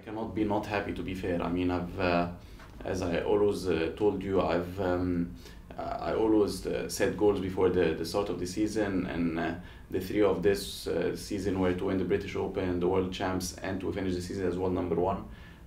cannot be not happy, to be fair. I mean, as I always told you, I always set goals before the start of the season, and the three of this season were to win the British Open, the World Champs, and to finish the season as world number one.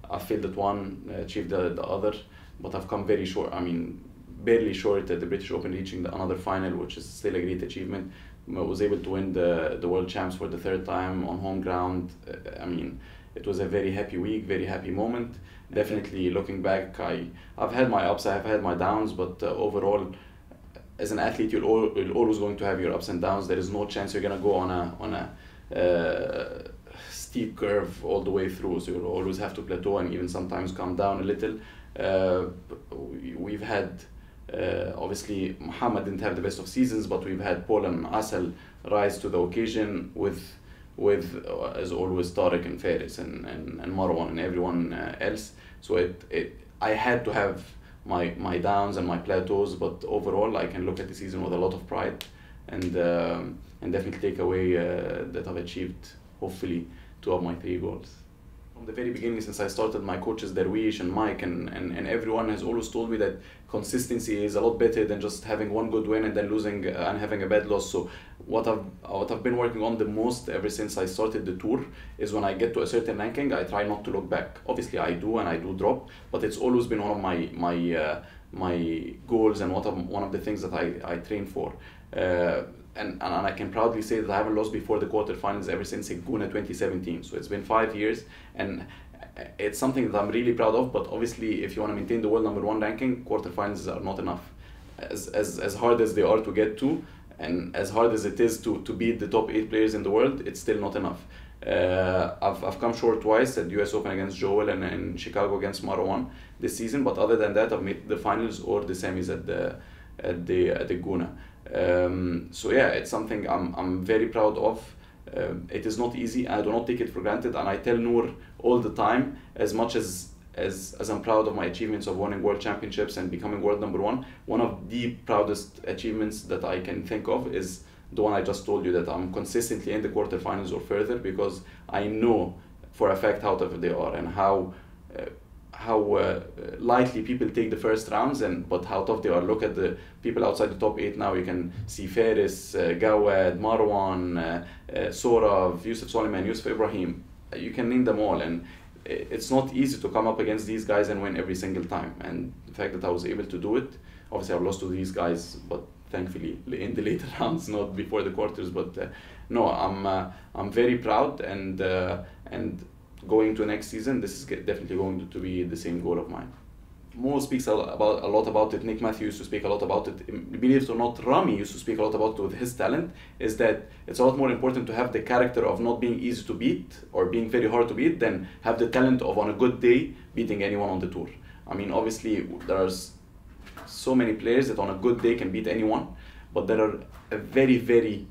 I failed at one, achieved the other, but I've come very short. I mean, barely short at the British Open, reaching another final, which is still a great achievement. I was able to win the World Champs for the third time on home ground. I mean, it was a very happy week, very happy moment. Definitely looking back, I've had my ups, I've had my downs, but overall, as an athlete, you're always going to have your ups and downs. There is no chance you're gonna go on a steep curve all the way through. So you'll always have to plateau and even sometimes come down a little. We've had obviously Muhammad didn't have the best of seasons, but we've had Paul and Asal rise to the occasion with as always Tariq and Faris and Marwan and everyone else. So I had to have my downs and my plateaus, but overall I can look at the season with a lot of pride and definitely take away that I've achieved hopefully 2 of my 3 goals. From the very beginning, since I started, my coaches Darwish and Mike and everyone has always told me that consistency is a lot better than just having one good win and then losing and having a bad loss. So what I've been working on the most ever since I started the tour is when I get to a certain ranking, I try not to look back. Obviously I do, and I do drop, but it's always been one of my goals and one of the things that I train for. And I can proudly say that I haven't lost before the quarterfinals ever since Guna 2017. So it's been 5 years, and it's something that I'm really proud of. But obviously, if you want to maintain the world number 1 ranking, quarterfinals are not enough. As hard as they are to get to, and as hard as it is to beat the top 8 players in the world, it's still not enough. I've come short twice at US Open against Joel and in Chicago against Marwan this season. But other than that, I've made the finals or the semis at the Guna. So yeah, it's something I'm very proud of. It is not easy. I do not take it for granted, and I tell Noor all the time, as much as I'm proud of my achievements of winning world championships and becoming world number 1, one of the proudest achievements that I can think of is the one I just told you, that I'm consistently in the quarterfinals or further, because I know for a fact how tough they are and how lightly people take the first rounds, but how tough they are. Look at the people outside the top 8 now. You can see Faris, Gawad, Marwan, Sorav, Yusuf Soliman, Yusuf Ibrahim. You can name them all, and it's not easy to come up against these guys and win every single time. And the fact that I was able to do it, obviously I've lost to these guys, but thankfully in the later rounds, not before the quarters. But no, I'm very proud, and going to next season, this is definitely going to be the same goal of mine. Mo speaks a lot about it. Nick Matthew used to speak a lot about it. Believe it or not, Rami used to speak a lot about it with his talent, is that it's a lot more important to have the character of not being easy to beat or being very hard to beat than have the talent of on a good day beating anyone on the tour. I mean, obviously there's so many players that on a good day can beat anyone, but there are a very, very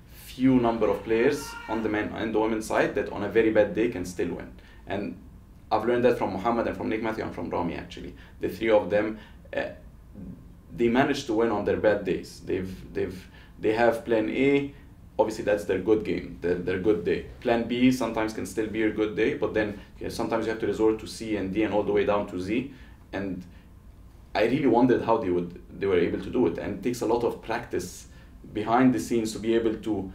few number of players on the men and the women's side that on a very bad day can still win. And I've learned that from Muhammad and from Nick Matthew and from Rami actually. The 3 of them, they managed to win on their bad days. They have plan A, obviously that's their good game, their good day. Plan B sometimes can still be your good day, but then sometimes you have to resort to C and D and all the way down to Z. And I really wondered how they were able to do it. And it takes a lot of practice behind the scenes to be able to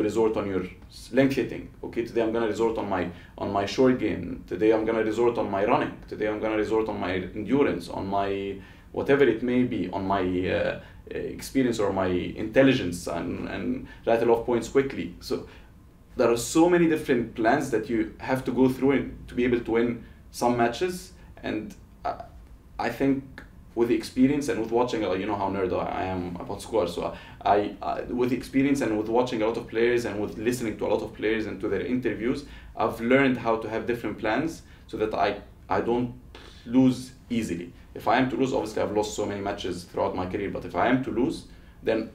resort on your length hitting. Okay, today I'm gonna resort on my short game. Today I'm gonna resort on my running. Today I'm gonna resort on my endurance, on my whatever it may be, on my experience or my intelligence, and rattle off points quickly. So there are so many different plans that you have to go through to be able to win some matches. And I think with the experience and with watching, you know how nerd I am about squash, so I with the experience and with watching a lot of players and with listening to a lot of players and to their interviews, I've learned how to have different plans so that I don't lose easily. If I am to lose, obviously I've lost so many matches throughout my career, but if I am to lose, then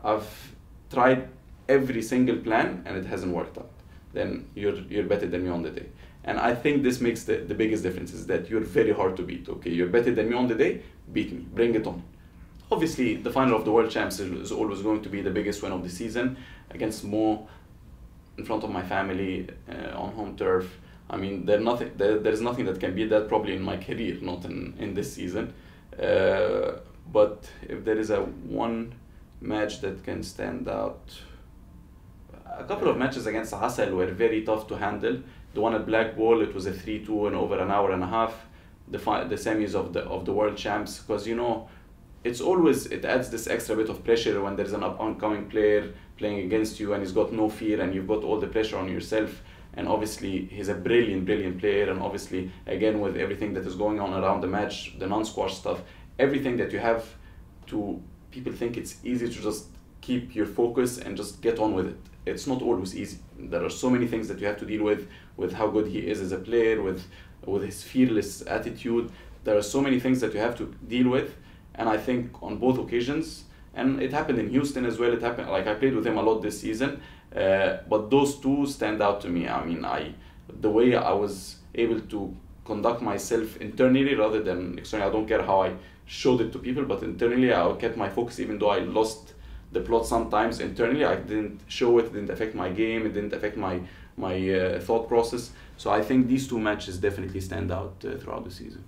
I've tried every single plan and it hasn't worked out. Then you're better than me on the day. And I think this makes the biggest difference, is that you're very hard to beat. Okay, you're better than me on the day, beat me, bring it on. Obviously, the final of the World Champs is always going to be the biggest win of the season. Against Mo, in front of my family on home turf. I mean, there's nothing that can beat that probably in my career, not in this season. But if there is one match that can stand out, a couple of matches against Asal were very tough to handle. The one at Black Ball, it was a 3-2 in over an hour and a half. The semis of the world champs, because you know, it adds this extra bit of pressure when there's an upcoming player playing against you and he's got no fear and you've got all the pressure on yourself. And obviously he's a brilliant player, and obviously again with everything that is going on around the match, the non-squash stuff, everything that you have to, people think it's easy to just keep your focus and just get on with it. It's not always easy. There are so many things that you have to deal with how good he is as a player, with his fearless attitude. There are so many things that you have to deal with, and I think on both occasions, and it happened in Houston as well, it happened, like I played with him a lot this season, but those two stand out to me. I mean, the way I was able to conduct myself internally rather than externally, I don't care how I showed it to people, but internally I kept my focus even though I lost the plot sometimes. Internally I didn't show it, didn't affect my game, it didn't affect my thought process. So I think these two matches definitely stand out throughout the season.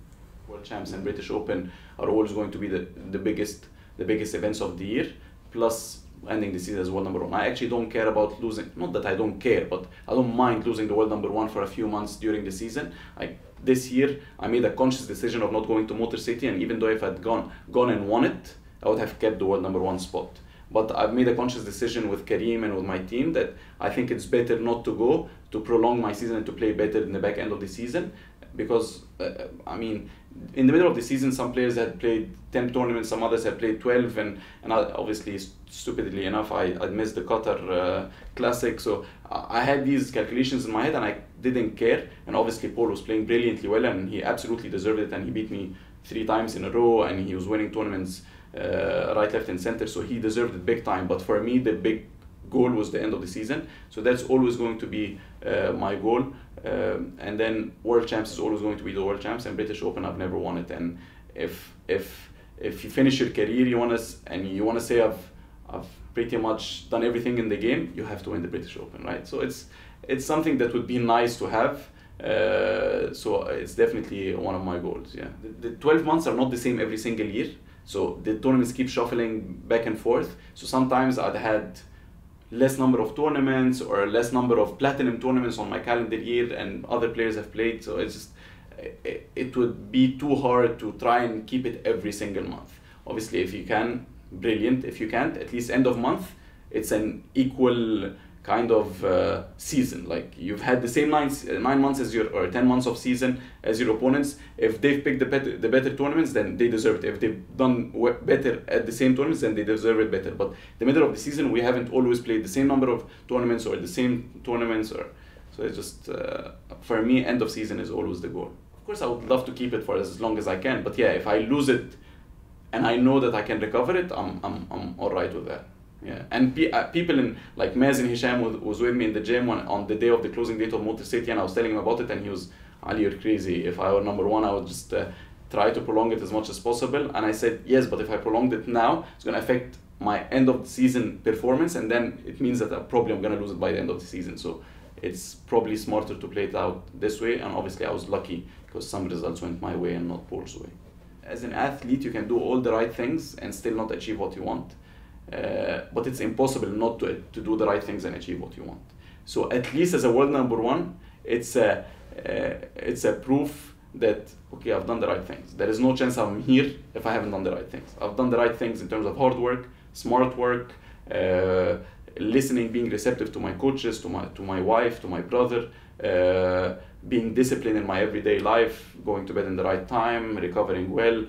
World Champs and British Open are always going to be the biggest events of the year, plus ending the season as world number one. I actually don't care about losing, not that I don't care, but I don't mind losing the world number one for a few months during the season. This year I made a conscious decision of not going to Motor City, and even though if I'd gone and won it, I would have kept the world number one spot. But I've made a conscious decision with Kareem and with my team that I think it's better not to go, to prolong my season and to play better in the back end of the season. Because, I mean, in the middle of the season, some players had played 10 tournaments, some others had played 12, and I, obviously, stupidly enough, I missed the Qatar Classic. So I had these calculations in my head and I didn't care. And obviously, Paul was playing brilliantly well and he absolutely deserved it, and he beat me 3 times in a row and he was winning tournaments right, left, and center, so he deserved it big time. But for me, the big goal was the end of the season, so that's always going to be my goal. And then World Champs is always going to be the World Champs, and British Open I've never won it. And if you finish your career, you want to say I've pretty much done everything in the game, you have to win the British Open, right? So it's something that would be nice to have. So it's definitely one of my goals. Yeah, the 12 months are not the same every single year. So the tournaments keep shuffling back and forth. So sometimes I'd had less number of tournaments or less number of platinum tournaments on my calendar year, and other players have played. So it's just, it would be too hard to try and keep it every single month. Obviously, if you can, brilliant. If you can't, at least end of month, it's an equal kind of season. Like you've had the same 9 months as or 10 months of season as your opponents. If they've picked the better tournaments, then they deserve it. If they've done better at the same tournaments, then they deserve it better. But the middle of the season, we haven't always played the same number of tournaments or the same tournaments, so it's just for me, end of season is always the goal. Of course, I would love to keep it for as long as I can, but yeah, if I lose it and I know that I can recover it, I'm all right with that. Yeah, and people in like Maz and Hisham was with me in the gym on the day of the closing date of Motor City, and I was telling him about it, and he was, Ali, you're crazy. If I were number one, I would just try to prolong it as much as possible. And I said, yes, but if I prolonged it now, it's going to affect my end of the season performance, and then it means that I'm going to lose it by the end of the season. So it's probably smarter to play it out this way, and obviously I was lucky because some results went my way and not Paul's way. As an athlete, you can do all the right things and still not achieve what you want. But it's impossible not to do the right things and achieve what you want. So at least as a world number one, it's a proof that, okay, I've done the right things. There is no chance I'm here if I haven't done the right things. I've done the right things in terms of hard work, smart work, listening, being receptive to my coaches, to my wife, to my brother, being disciplined in my everyday life, going to bed in the right time, recovering well,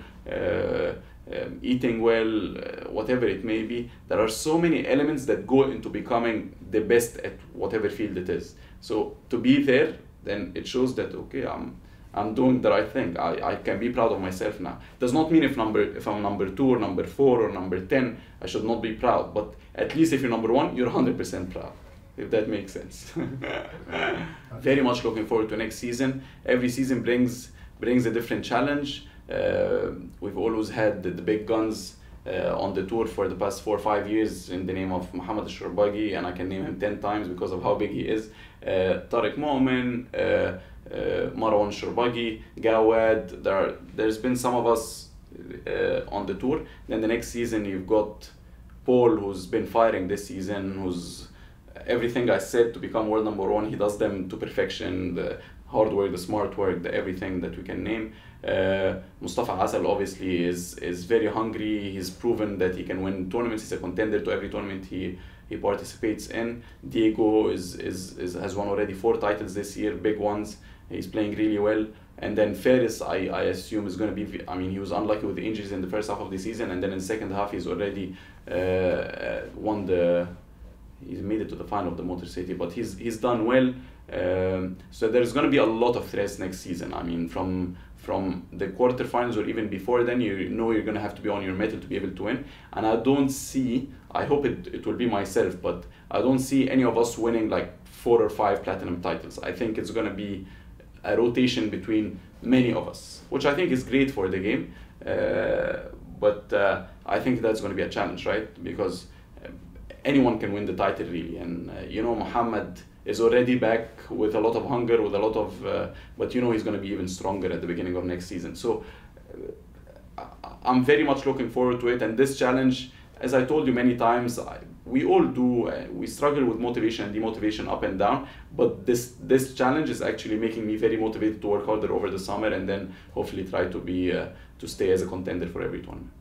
eating well, whatever it may be. There are so many elements that go into becoming the best at whatever field it is. So to be there, then it shows that, okay, I'm doing the right thing. I can be proud of myself now. Does not mean if I'm number 2 or number 4 or number 10, I should not be proud. But at least if you're number 1, you're 100% proud, if that makes sense. Very much looking forward to next season. Every season brings a different challenge. We've always had the big guns on the tour for the past 4 or 5 years in the name of Mohammed Al-Sharbagi, and I can name him 10 times because of how big he is. Tariq Momin, Marwan Sharbagi, Gawad. There's been some of us on the tour. Then the next season you've got Paul, who's been firing this season, who's everything I said to become world number one, he does them to perfection. The hard work, the smart work, the everything that we can name. Mustafa Asal obviously is very hungry. He's proven that he can win tournaments. He's a contender to every tournament he participates in. Diego has won already 4 titles this year, big ones. He's playing really well. And then Faris, I assume, is going to be, I mean, he was unlucky with the injuries in the first half of the season, and then in the second half he's already he's made it to the final of the Motor City, but he's done well. So there's going to be a lot of threats next season. I mean, from the quarterfinals or even before then, you know you're going to have to be on your mettle to be able to win. And I don't see, I hope it will be myself, but I don't see any of us winning like 4 or 5 platinum titles. I think it's going to be a rotation between many of us, which I think is great for the game. But I think that's going to be a challenge, right? Because anyone can win the title really, and you know, Muhammad is already back with a lot of hunger, with a lot of but you know he's going to be even stronger at the beginning of next season. So I'm very much looking forward to it. And this challenge, as I told you many times, we all do, we struggle with motivation and demotivation up and down, but this challenge is actually making me very motivated to work harder over the summer, and then hopefully try to be to stay as a contender for every tournament.